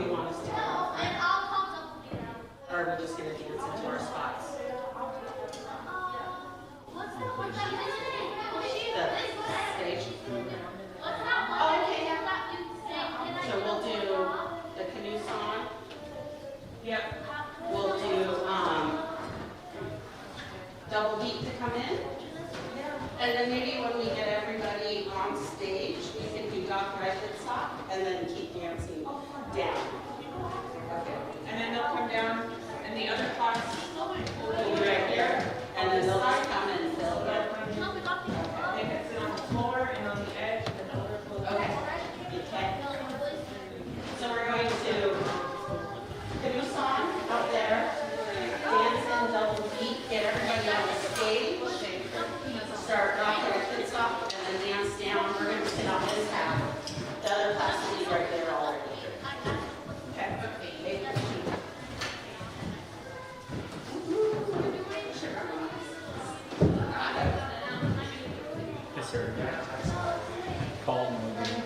you want us to go? Or are we just going to dance into our spots? The stage? Oh, okay. So we'll do the canoe song. Yep. We'll do double beat to come in. And then maybe when we get everybody on stage, we can do DAKLAWEIDÍ and then keep dancing down. Okay. And then they'll come down, and the other class will be right here. And then they'll just come and fill it. They can sit on the floor and on the edge, and then overflow. Okay. Okay. So we're going to canoe song up there, dance in double beat, get everybody on the stage, start DAKLAWEIDÍ and then dance down. We're going to sit on this half. The other class will be right there already. Okay. Yes, sir. Call movie.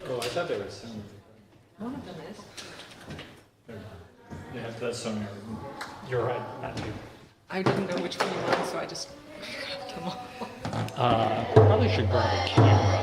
Oh, I thought there was some. One of them is. Yeah, that's some. You're right, not you. I didn't know which one you wanted, so I just grabbed them all. Probably should grab a camera.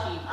Keep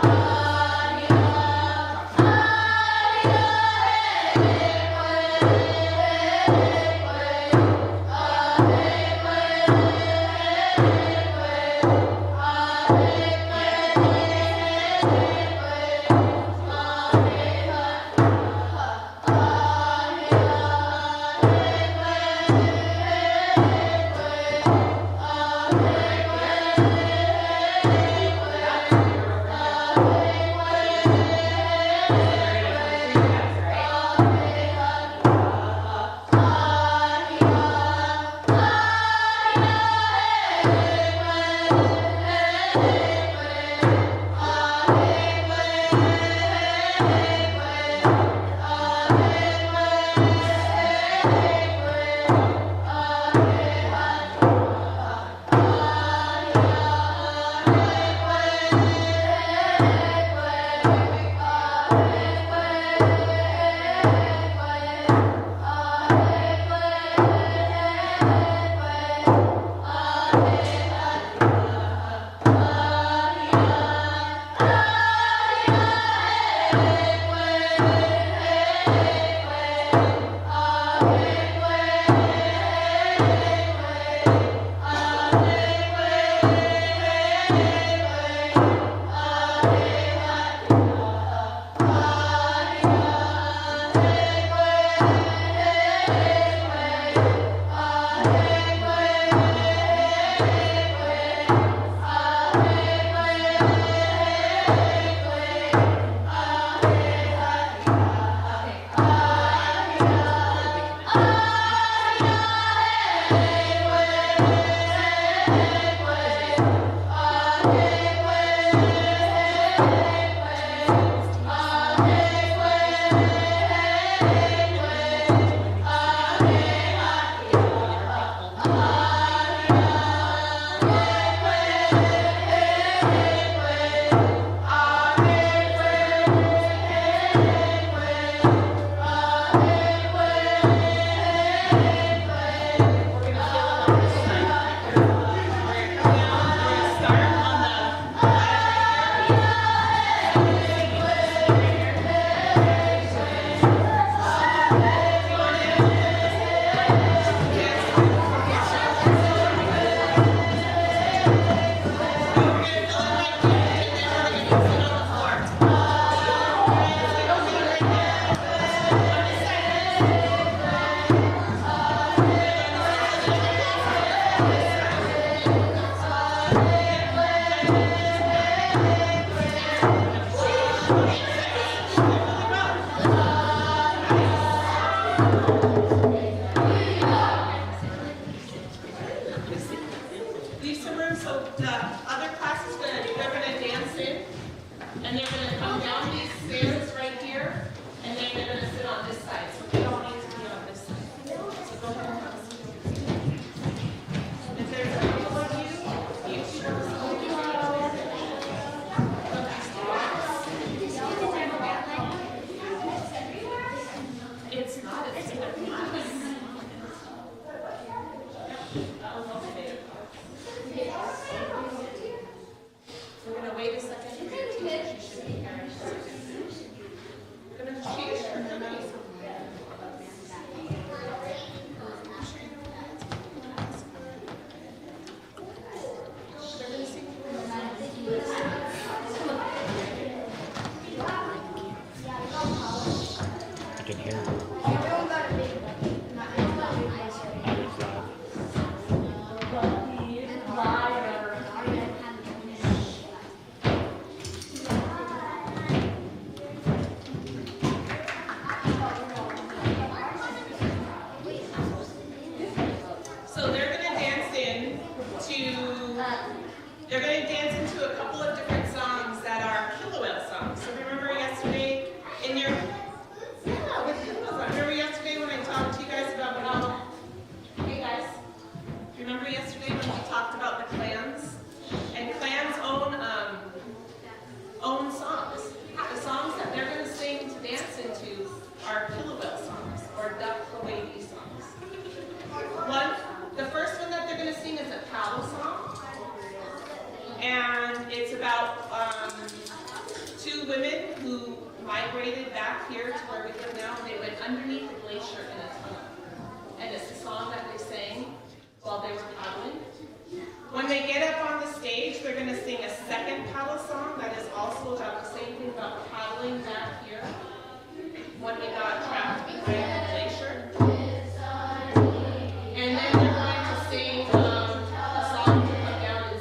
I can hear you. That was loud. So they're going to dance into a couple of different songs that are killer whale songs. So remember yesterday in your, remember yesterday when I talked to you guys about how, hey guys, remember yesterday when we talked about the clans? And clans own songs. The songs that they're going to sing to dance into are killer whale songs or DAKLAWEIDÍ songs. The first one that they're going to sing is a paddle song. And it's about two women who migrated back here to where we live now. They went underneath the glacier in a tunnel. And it's a song that they sang while they were paddling. When they get up on the stage, they're going to sing a second paddle song that is also about the same thing about paddling back here when we got trapped behind the glacier. And then they're going to sing a song to come down and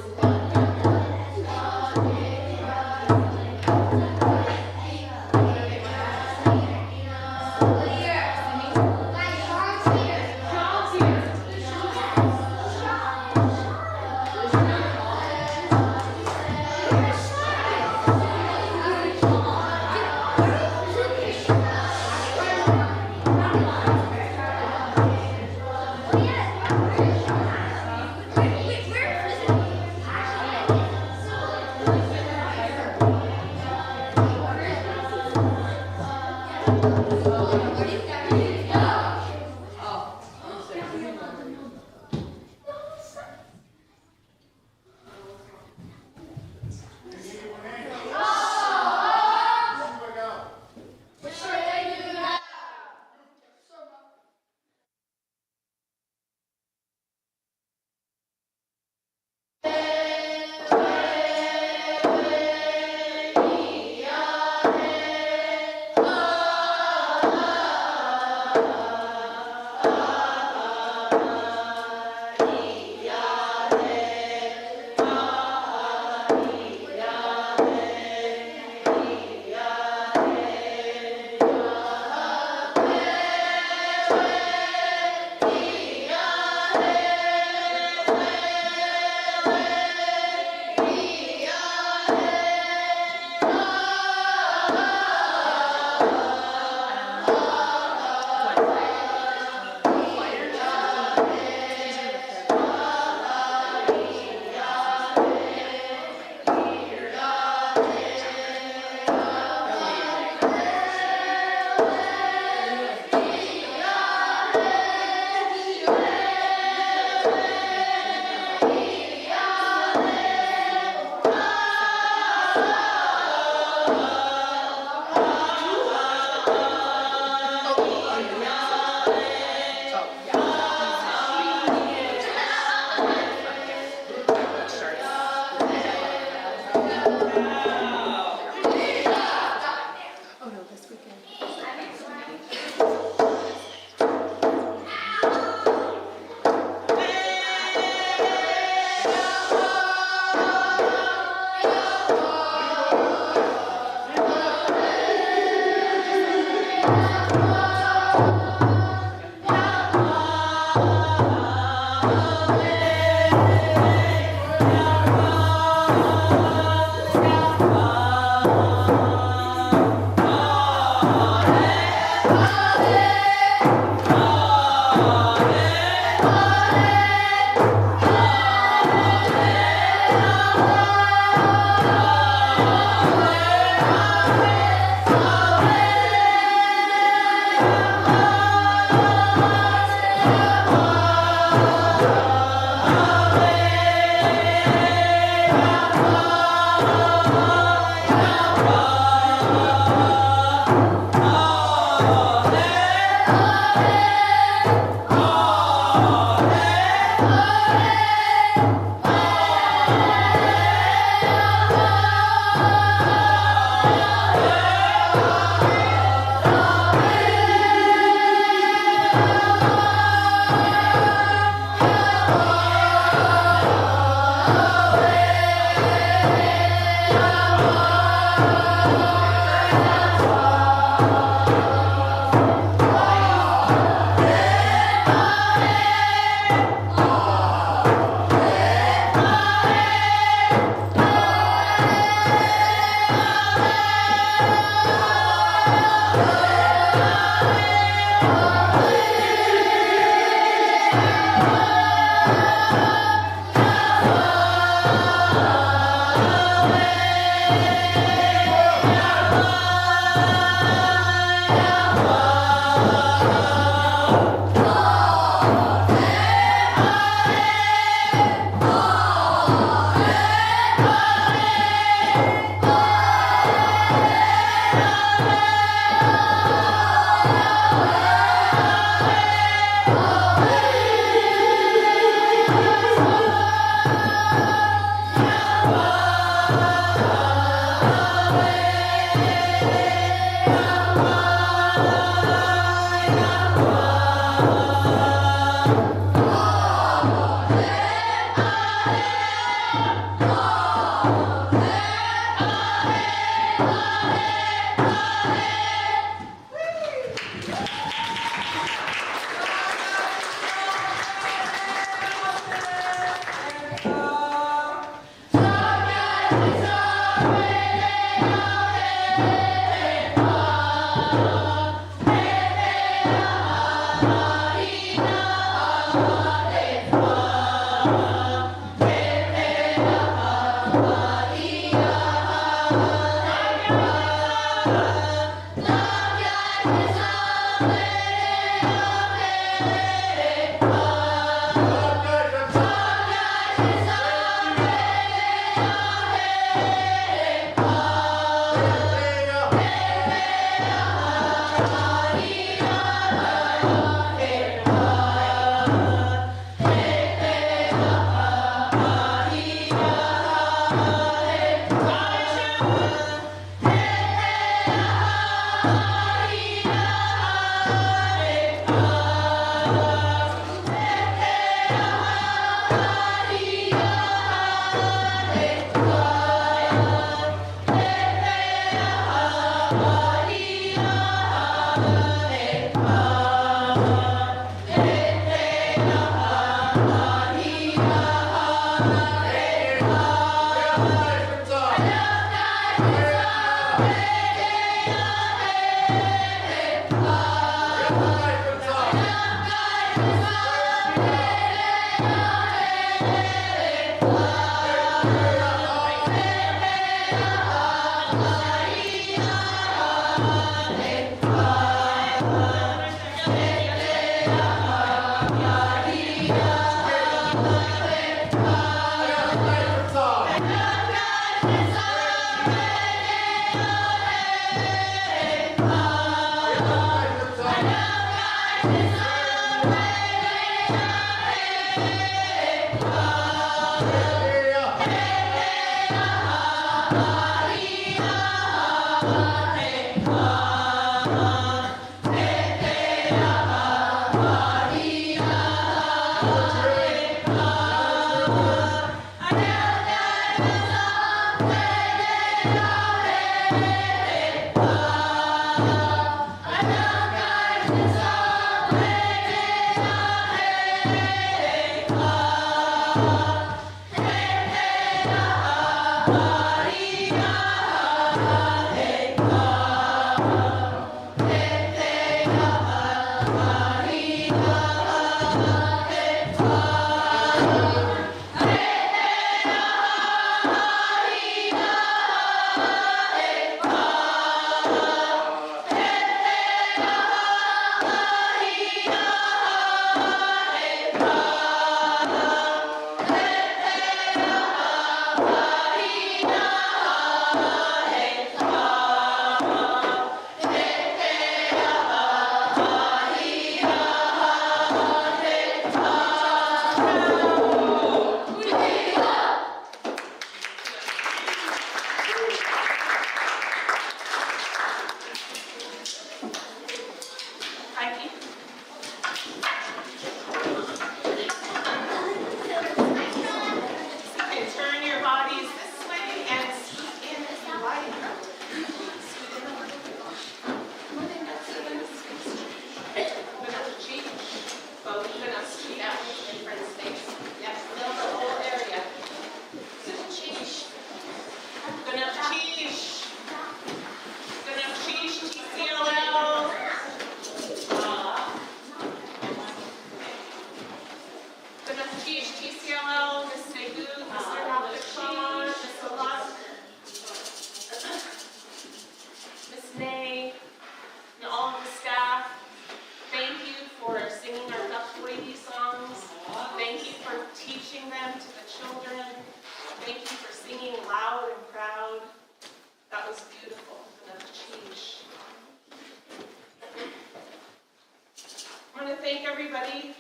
everybody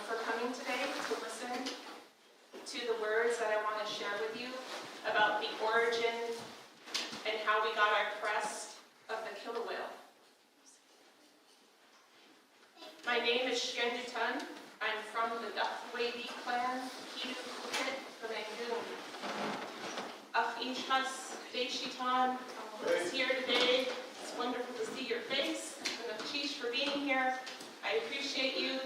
for coming today to listen to the words that I want to share with you about the origin and how we got our crest of the killer whale. My name is Shendutan. I'm from the DAKLAWEIDÍ clan, Ishas Deshitan is here today. It's wonderful to see your face. And Chish for being here. I appreciate you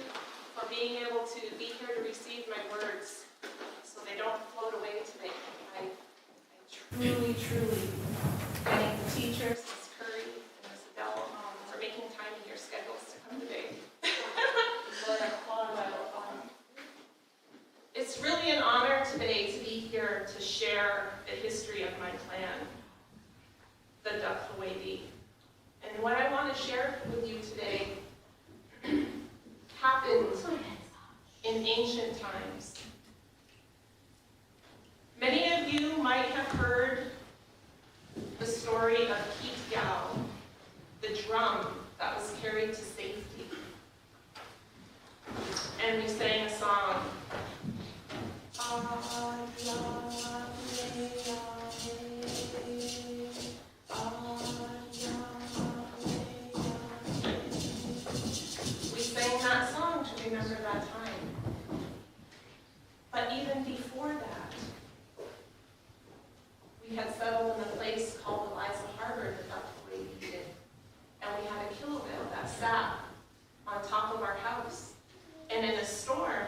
for being able to be here to receive my words so they don't float away today. I truly, truly thank the teachers, Ms. Curry and Ms. Adele, for making time in your schedules to come today. It's really an honor today to be here to share the history of my clan, the DAKLAWEIDÍ. And what I want to share with you today happened in ancient times. Many of you might have heard the story of kathy.dye, the drum that was carried to safety. And we sang a song. We sang that song to remember that time. But even before that, we had settled in a place called Eliza Harbor, the DAKLAWEIDÍ did. And we had a killer whale that sat on top of our house. And in a storm,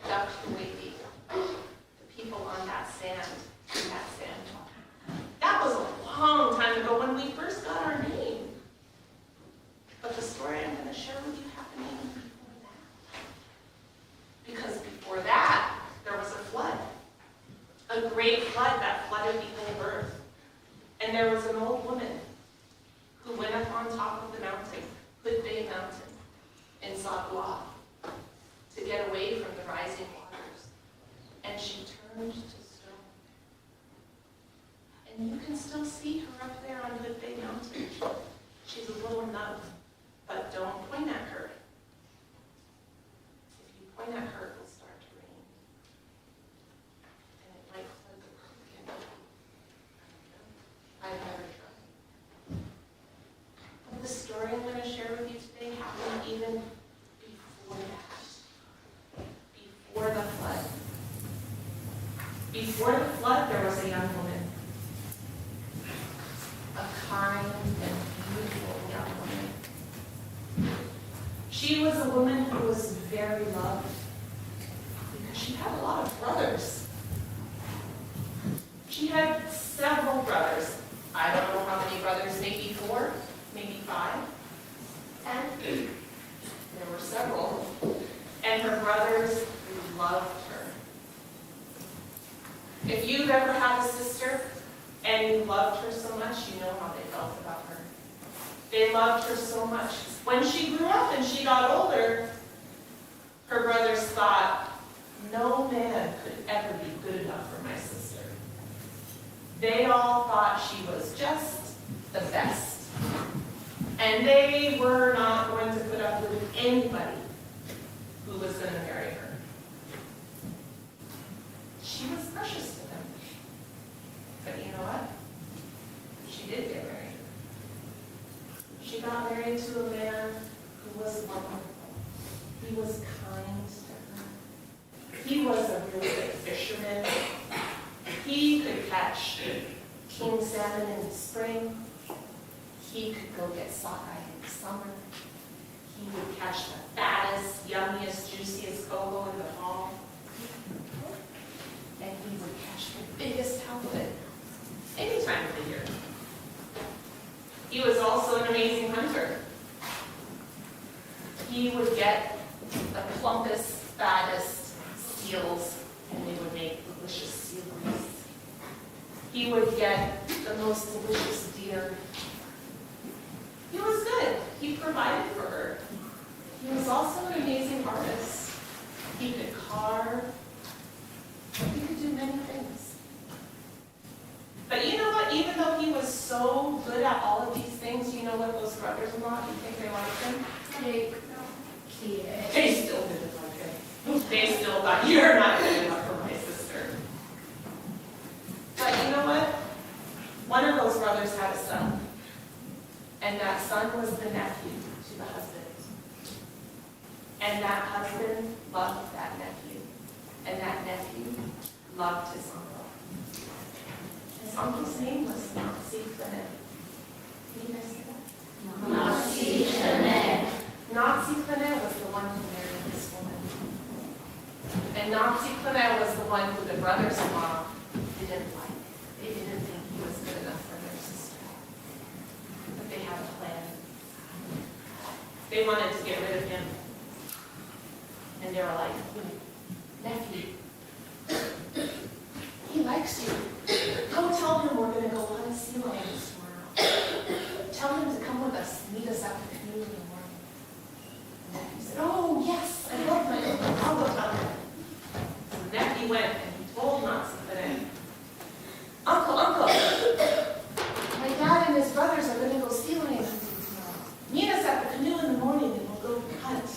DAKLAWEIDÍ, the people on that sand, in that sand. That was a long time ago when we first got our name. But the story I'm going to share with you happened even before that. Because before that, there was a flood. A great flood that flooded the whole earth. And there was an old woman who went up on top of the mountain, CRESTS mountain, in Sealaska, to get away from the rising waters. And she turned to stone. And you can still see her up there on CRESTS mountain. She's a little nun, but don't point at her. If you point at her, it'll start to rain. And it might flood the brook again. I've never tried. But the story I'm going to share with you today happened even before that. Before the flood. Before the flood, there was a young woman. A kind and beautiful young woman. She was a woman who was very loved because she had a lot of brothers. She had several brothers. I don't know how many brothers, maybe 4, maybe 5. And there were several. And her brothers loved her. If you've ever had a sister and you loved her so much, you know how they felt about her. They loved her so much. When she grew up and she got older, her brothers thought, no man could ever be good enough for my sister. They all thought she was just the best. And they were not going to put up with anybody who was going to marry her. She was precious to them. But you know what? She did get married. She got married to a man who was wonderful. He was kind to her. He was a really good fisherman. He could catch king salmon in the spring. He could go get sockeye in the summer. He would catch the fattest, yummiest, juiciest coho in the fall. And he would catch the biggest halibut any time of the year. He was also an amazing hunter. He would get the plumpest, fattest seals, and they would make delicious seal grease. He would get the most delicious deer. He was good. He provided for her. He was also an amazing artist. He could carve. He could do many things. But you know what? Even though he was so good at all of these things, you know what those brothers-in-law, do you think they liked him? They still didn't like him. They still thought, you're not good enough for my sister. But you know what? One of those brothers had a son. And that son was the nephew to the husband. And that husband loved that nephew. And that nephew loved his uncle. His uncle's name was CRESTS. Did you guys say that? CRESTS. CRESTS was the one who married this woman. And CRESTS was the one who the brothers-in-law didn't like. They didn't think he was good enough for their sister. But they had a plan. They wanted to get rid of him. And they were like, nephew, he likes you. Go tell him we're going to go hunt sea lions tomorrow. Tell him to come with us, meet us at the canoe in the morning. And nephew said, oh yes, I love my uncle. I'll go tell him. So the nephew went and he told CRESTS, Uncle, my dad and his brothers are going to go sea lion hunting tomorrow. Meet us at the canoe in the morning and we'll go hunt.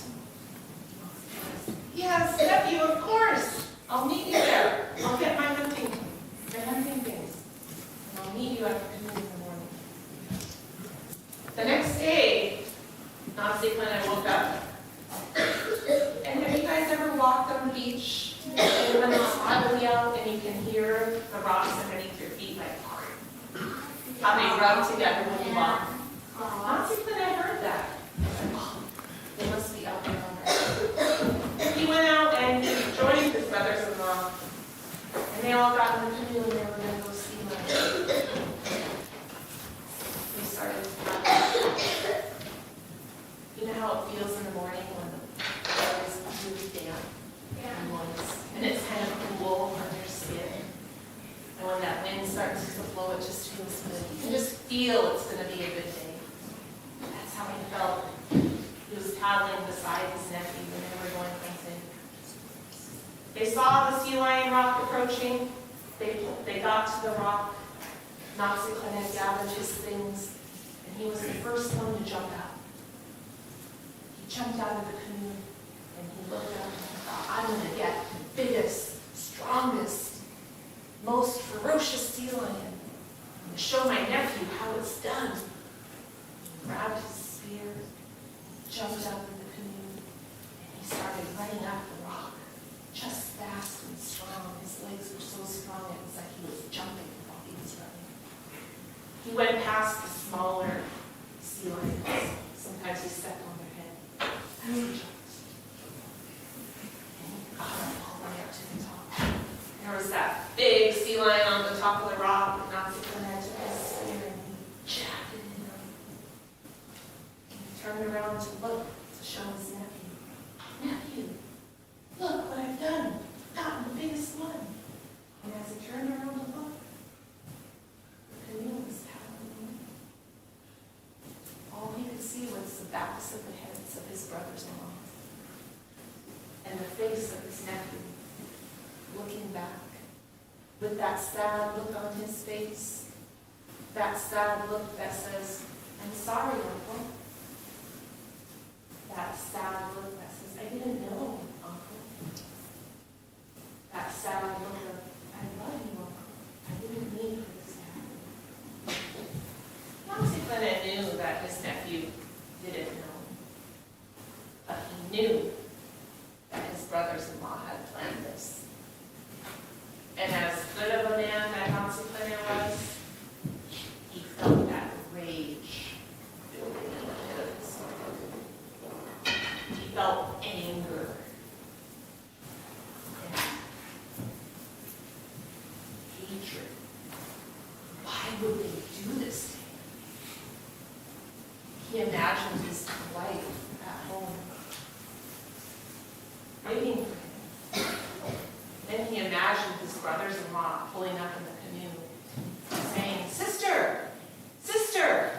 Yes, nephew, of course. I'll meet you there. I'll get my hunting things. And I'll meet you at the canoe in the morning. The next day, CRESTS woke up. And have you guys ever walked on the beach? And when it's cloudy out and you can hear the rocks underneath your feet like how they rub together when you walk? CRESTS heard that. They must be out there on that. He went out and he joined And they all got in the canoe and they were going to go sea lion. We started to talk. You know how it feels in the morning when the water is really damp and moist, and it's kind of cool on your skin. And when that wind starts to blow, it just feels good. You can just feel it's going to be a good day. That's how he felt. He was paddling beside his nephew when they were going hunting. They saw the sea lion rock approaching. They got to the rock. Noxiclin had gathered his things, and he was the first one to jump out. He jumped out of the canoe, and he looked up and thought, I'm going to get the biggest, strongest, most ferocious sea lion. I'm going to show my nephew how it's done. He grabbed his spear, jumped out of the canoe, and he started running up the rock, just fast and strong. His legs were so strong, it was like he was jumping while he was running. He went past the smaller sea lions. Sometimes he stepped on their head. And he jumped. And he got up all the way up to the top. There was that big sea lion on the top of the rock, and Noxiclin had took his spear and he jabbed it in him. And he turned around to look to show his nephew. Nephew, look what I've done. I've gotten the biggest one. And as he turned around to look, the canoe was paddling away. All he could see was the backs of the heads of his brothers-in-law and the face of his nephew looking back with that sad look on his face, that sad look that says, I'm sorry, Uncle. That sad look that says, I didn't know, Uncle. That sad look of, I love you, Uncle. I didn't mean for this to happen. Noxiclin knew that his nephew didn't know. But he knew that his brothers-in-law had planned this. And as good of a man that Noxiclin was, he felt that rage building in the pit of his stomach. He felt anger. And hatred. Why would they do this to him? He imagined his wife at home, waiting for him. Then he imagined his brothers-in-law pulling up in the canoe, saying, Sister, sister,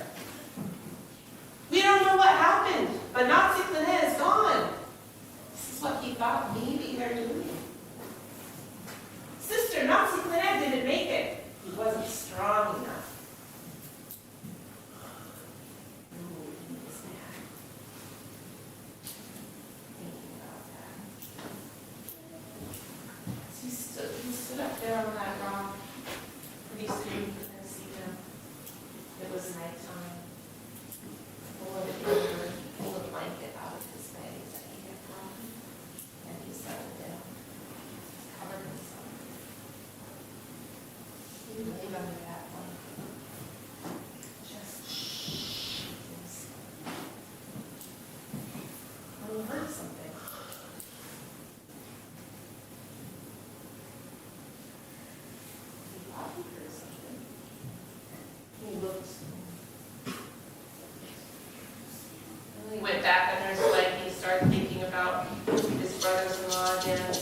we don't know what happened, but Noxiclin is gone. This is what he thought maybe they're doing. Sister, Noxiclin didn't make it. He wasn't strong enough. Ooh, he was mad. Thinking about that. He stood up there on that rock. Pretty soon he couldn't see them. It was nighttime. Pulled a blanket out of his bag that he had brought, and he settled down, covered himself. He laid under that blanket, just shaking himself. When he heard something, he thought he heard something. He looked. And he went back under his blanket. He started thinking about his brothers-in-law again.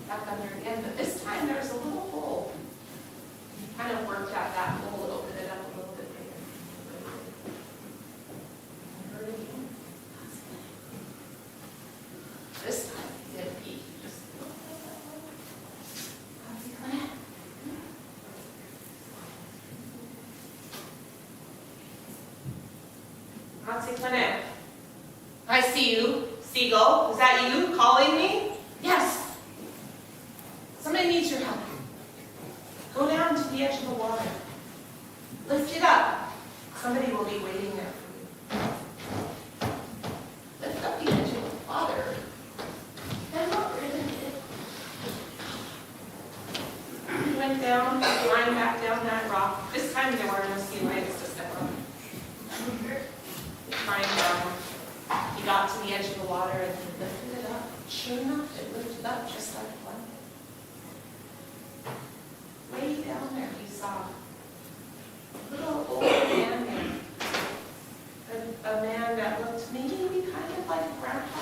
Back under again, but this time there's a little hole. He kind of worked out that hole, opened it up a little bit bigger. And heard it again. This time he didn't peek, he just looked at that hole. Noxiclin, I see you, Seagull. Is that you calling me? Yes. Somebody needs your help. Go down to the edge of the water. Lift it up. Somebody will be waiting there for you. Lift up the edge of the water. And look, he went went down, flying back down that rock. This time there were no sea lions to step on. Flying down. He got to the edge of the water and he lifted it up. Sure enough, it lifted up just like a blanket. Way down there he saw a little old man there. A man that looked maybe kind of like a grandpa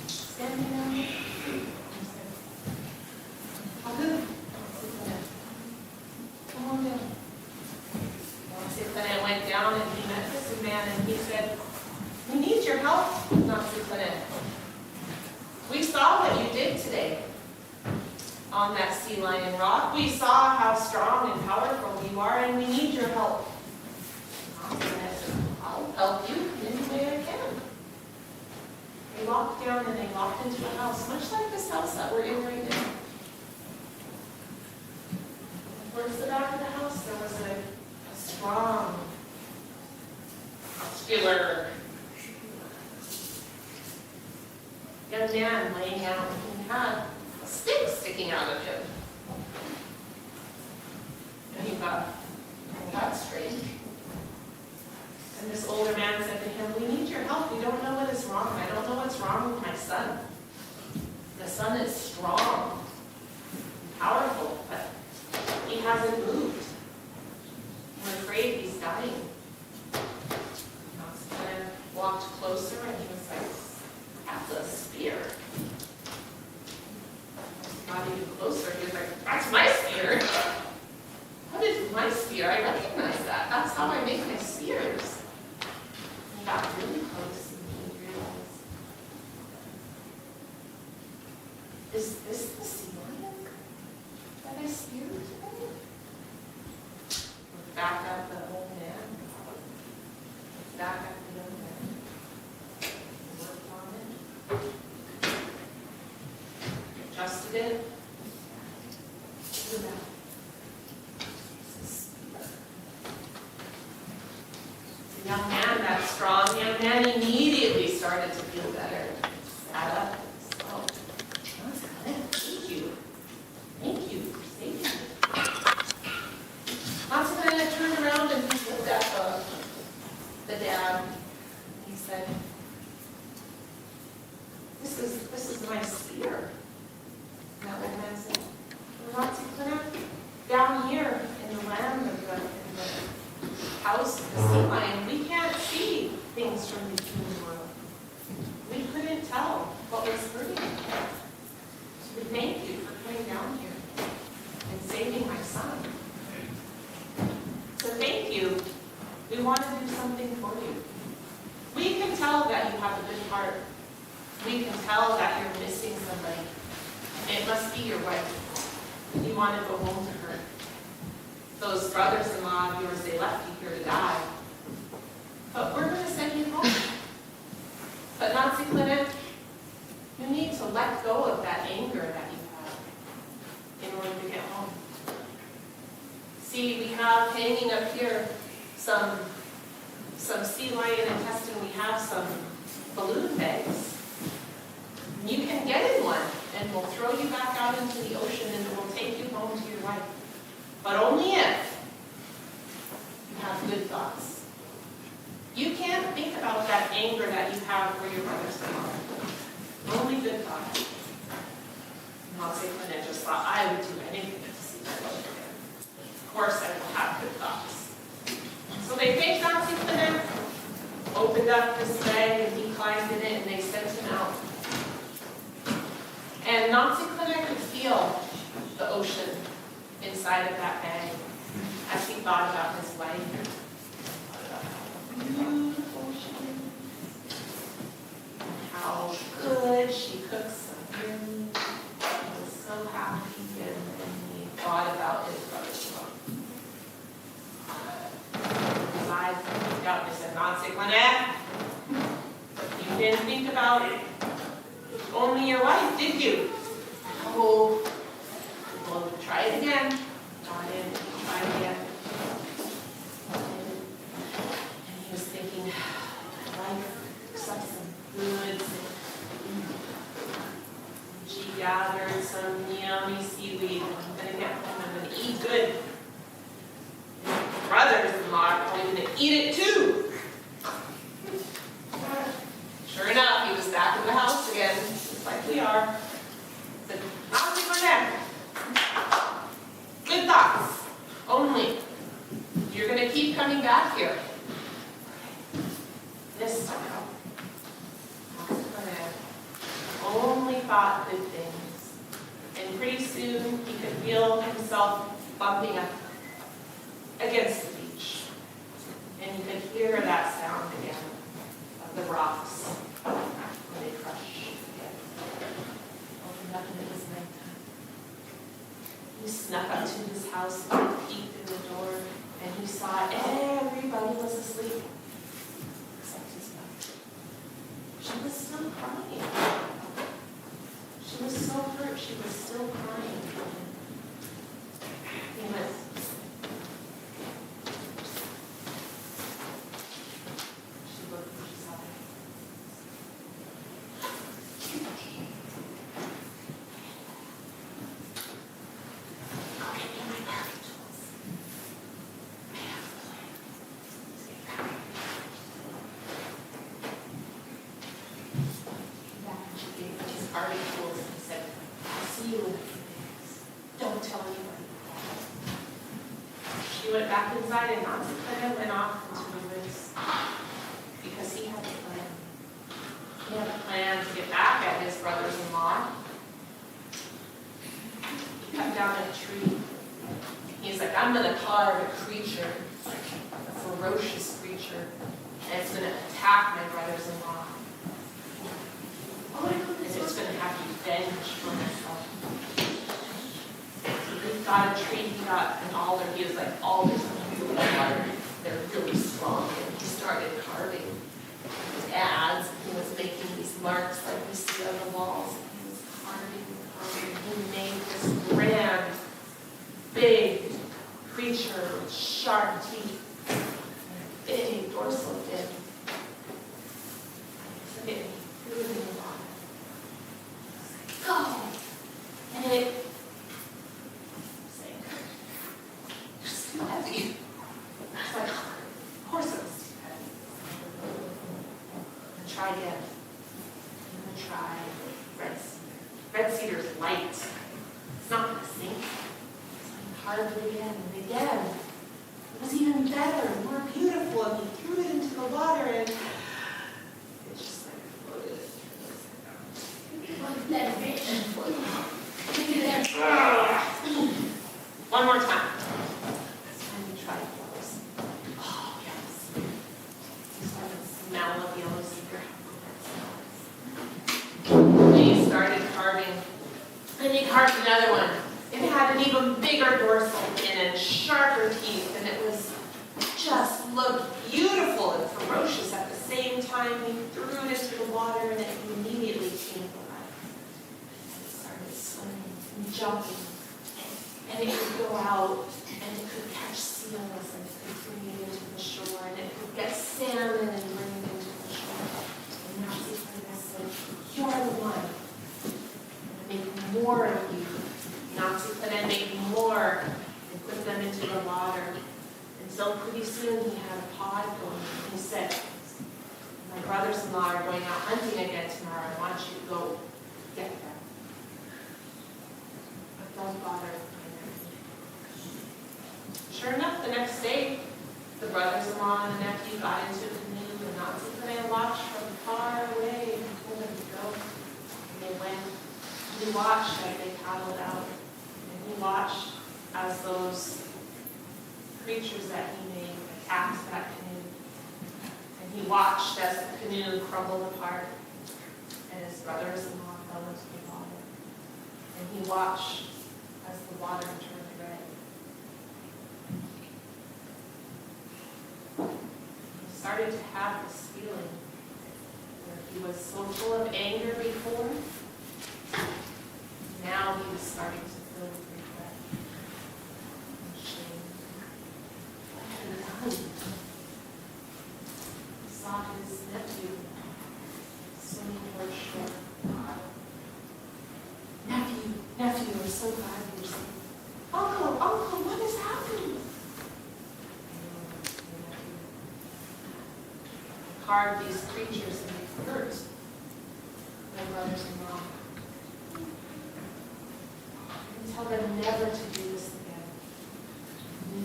standing down there. He said, come on down. Then I went down and he met this man and he said, we need your help, Nancy Clinton. We saw what you did today on that sea lion rock. We saw how strong and powerful you are and we need your help. And I said, I'll help you in any way I can. They walked down and they walked into a house, much like this house that we're in right now. Towards the back of the house, there was a strong, muscular young man laying out and he had a stick sticking out of him. And he thought, well, that's strange. And this older man said to him, we need your help. We don't know what is wrong. I don't know what's wrong with my son. The son is strong, powerful, but he hasn't moved. I'm afraid he's dying. Kind of walked closer and he was like, that's a spear. Got even closer. He was like, that's my spear. What is my spear? I recognize that. That's how I make my spears. He got really close and he realized, is this the sea lion that I speared today? Looked back at the old man. Looked back at the young man. Worked on it. Adjusted it. Look at that. The young man, that strong young man, immediately started to feel better. Sat up and spoke. That's good. Thank you. Thank you for saving me. Matsuda turned around and he looked at the dad. He said, this is my spear. And that old man said, Matsuda, down here in the land of the house of the sea lion, we can't see things from the human world. We couldn't tell what was hurting him. So we thank you for coming down here and saving my son. So thank you. We want to do something for you. We can tell that you have a good heart. We can tell that you're missing somebody. It must be your wife. You want to go home to her. Those brothers-in-law of yours, they left you here to die. But we're going to send you home. But Nancy Clinton, you need to let go of that anger that you have in order to get home. See, we have hanging up here some sea lion intestine. We have some balloon bags. You can get in one, and we'll throw you back out into the ocean, and we'll take you home to your wife. But only if you have good thoughts. You can't think about that anger that you have for your brothers-in-law. Only good thoughts. And I'll say Clinton just thought, I would do anything to see my wife again. Of course I will have good thoughts. So they picked Nancy Clinton, opened up this bag, and he climbed in it, and they sent him out. And Nancy Clinton could feel the ocean inside of that bag as he thought about his wife. Beautiful she is. How good she cooks something. He was so happy and he thought about his brother-in-law. His eyes looked out and he said, Nancy Clinton, you didn't think about only your wife, did you? Oh, well, try it again. Try again. And he was thinking, my wife cooks up some good food. She gathered some yummy seaweed. I'm going to get home, I'm going to eat good. His brothers-in-law are probably going to eat it too. Sure enough, he was back in the house again, just like we are. Said, "Not for them. Good thoughts. Only you're going to keep coming back here. This time, only thought good things. And pretty soon, he could feel himself bumping up against the beach. And he could hear that sound again of the rocks when they crush again. Opened up and it was nighttime. He snuck up to his house and peeked in the door, and he saw everybody was asleep except his mother. She was still crying. She was so hurt, she was still crying. He went, she looked and she saw him. Go get me my Barbie tools. I have a plan. Came back and she gave him his Barbie tools and said, "I'll see you in a few days. Don't tell anybody." She went back inside and Nancy went off into the woods because he had a plan. He had a plan to get back at his brothers-in-law. He cut down a tree. He's like, "I'm going to carve a creature, a ferocious creature, and it's going to attack my brothers-in-law. And it's going to have revenge for myself." He got a tree, he got an alder. He was like, alders are really hard. They're really strong. And he started carving ads. He was making these marks like we see on the walls. He was carving and carving. He made this grand, big creature with sharp teeth and a big dorsal fin. So he threw it in the water. Go! And it sank. It's too heavy. I was like, of course it was too heavy. And try again. And try red cedar. Red cedar's light. It's not going to sink. So he carved it again and again. It was even better, more beautiful, and he threw it into the water and it just like floated. One more time. This time we tried those. Oh, yes. You started to smell of yellow cedar. He started carving. And he carved another one. It had an even bigger dorsal fin and sharper teeth, and it was just looked beautiful and ferocious at the same time. He threw it into the water, and it immediately came to life. It started swimming and jumping, and it could go out, and it could catch seals, and it could bring it into the shore, and it could get salmon and bring it into the shore. And Nazi said, "You're the one. Make more of you." Nazi put in, make more, and put them into the water. And so pretty soon he had a pod going. And he said, "My brothers-in-law are going out hunting again tomorrow. I want you to go get them. But don't bother with them." Sure enough, the next day, the brothers-in-law and the nephew got into the canoe, and Nazi put in watched from far away and told them to go. And they went. He watched as they paddled out. And he watched as those creatures that he made attacked that canoe. And he watched as the canoe crumbled apart and his brothers-in-law fell into the water. And he watched as the water turned red. He started to have this feeling where he was so full of anger before. Now he was starting to feel regret and shame. What had he done? He saw his nephew swimming toward shore. Nephew, I'm so glad you're safe. Uncle, what carve these creatures and they hurt my brothers-in-law. And tell them never to do this again.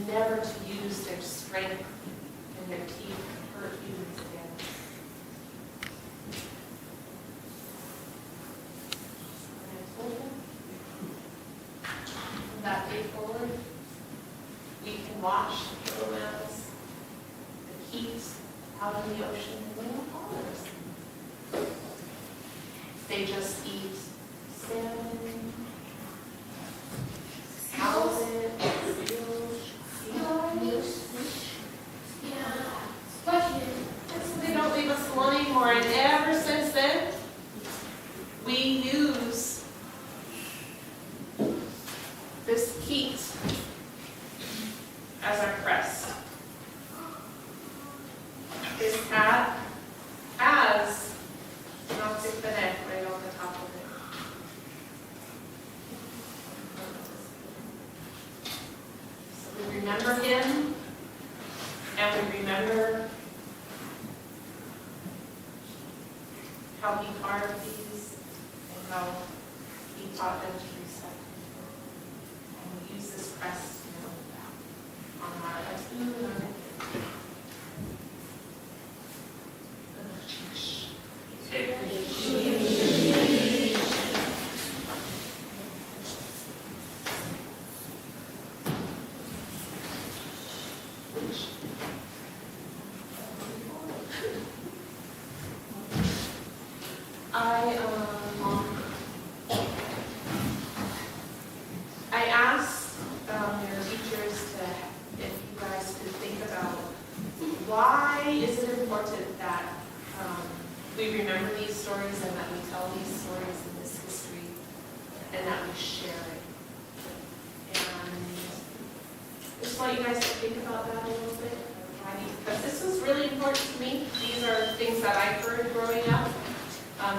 Never to use their strength and their teeth to hurt humans again. And I told them, from that day forward, we can wash the romance, the heat out in the ocean when it falls. They just eat salmon, salad, so they don't leave us alone anymore. And ever since then, we use this heat as our crest. This hat has an optic neck right on the top of it. So we remember him, and we remember how he carved these and how he taught them to reset. And we use this crest, on our I asked your teachers if you guys could think about why is it important that we remember these stories and that we tell these stories in this history and that we share it. And I just want you guys to think about that a little bit. Because this was really important to me. These are things that I heard growing up.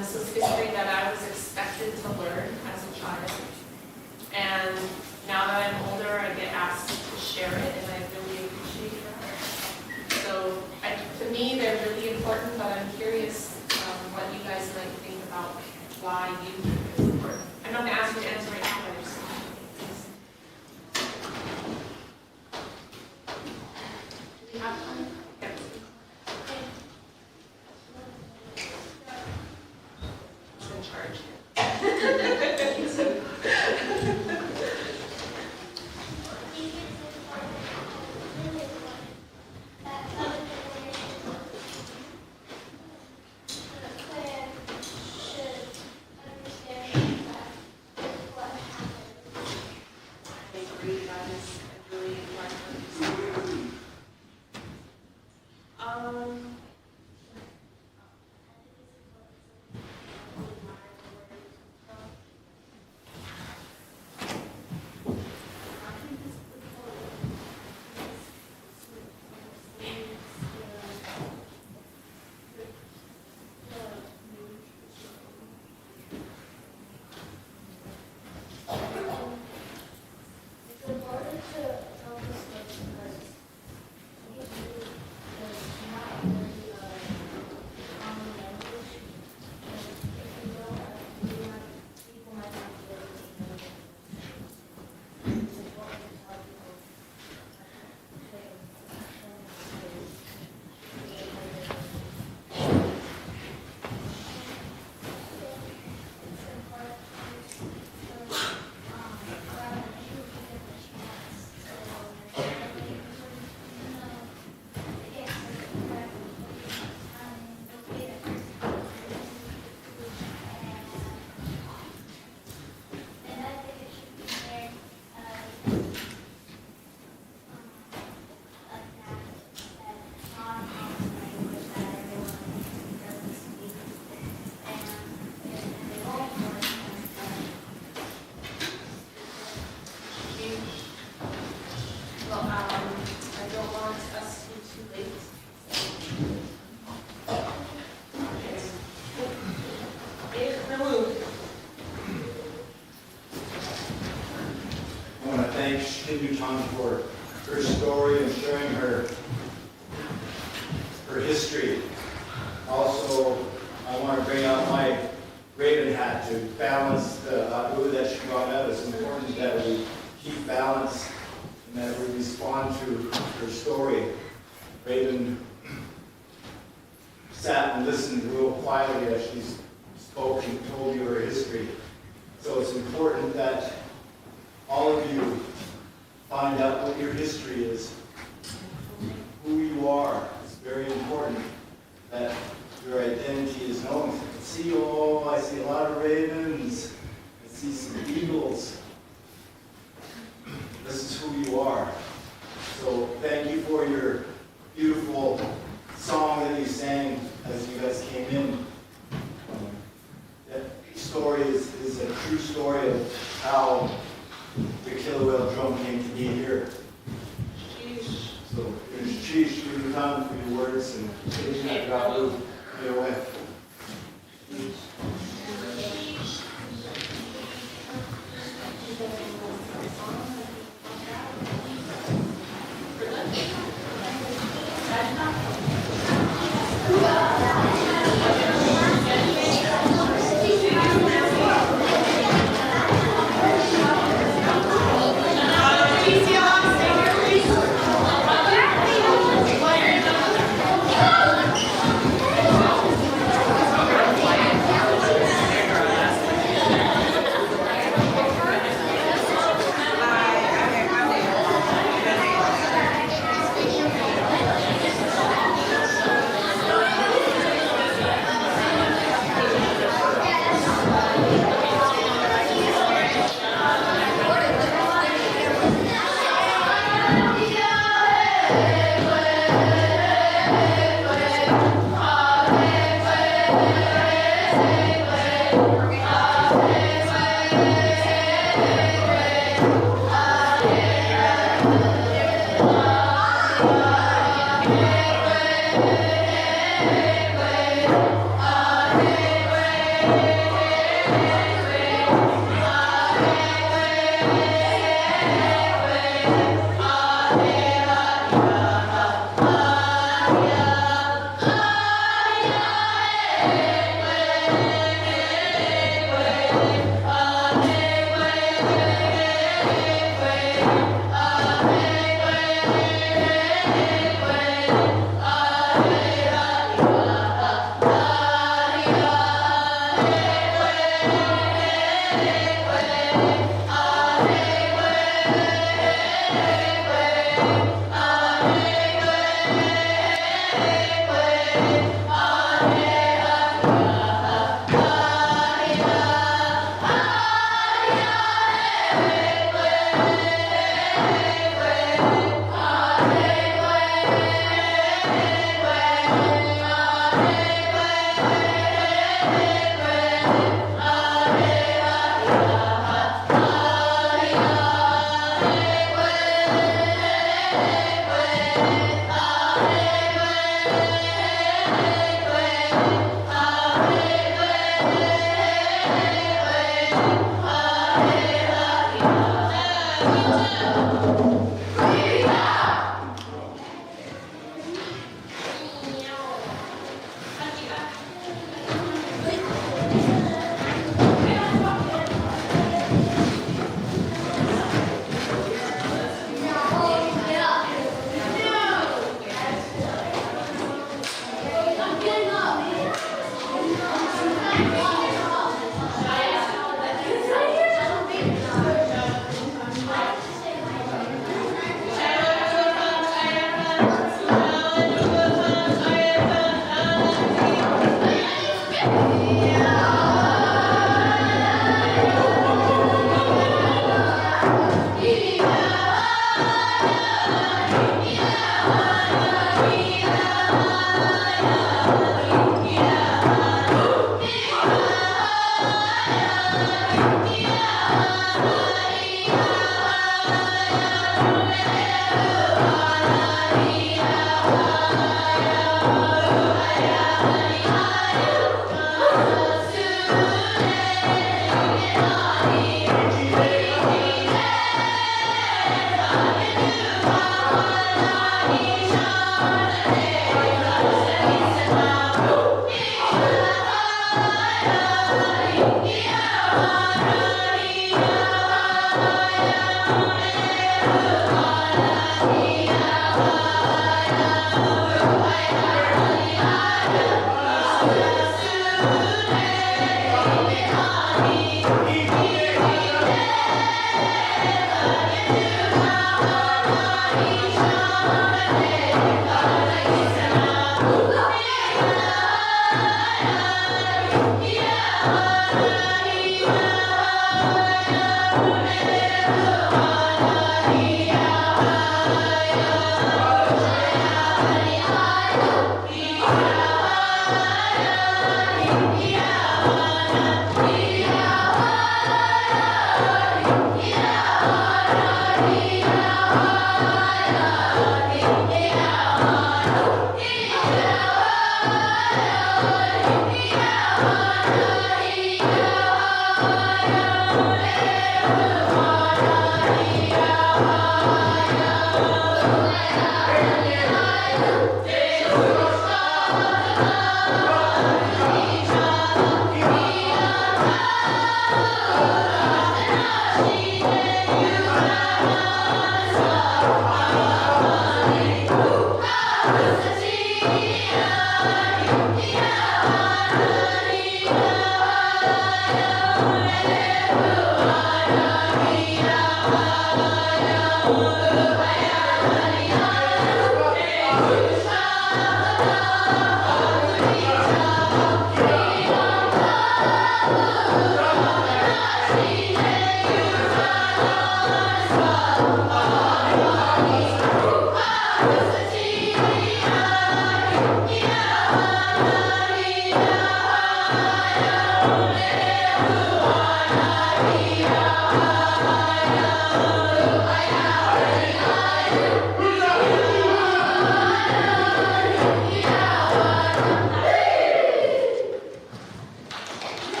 This was history that I was expected to learn as a child. And now that I'm older, I get asked to share it, and I really appreciate that. So to me, they're really important, but I'm curious what you guys might think about why you think it's important. I'm not going to ask you to answer right now, but there's some things. Do we have time? Yes. Who's in charge here? For her story and sharing her history Also, I want to bring out my Raven hat to balance the abu that she brought out. It's important that we keep balance and that we respond to her story. Raven sat and listened real quietly as she spoke and told you her history. So it's important that all of you find out what your history is, who you are. It's very important that your identity is known. I see, oh, I see a lot of ravens. I see some eagles. This is who you are. So thank you for your beautiful song that you sang as you guys came in. That story is a true story of how the killer whale drum came to be here. So there's Chish, your tongue for your words, and Gabu, your way. Easy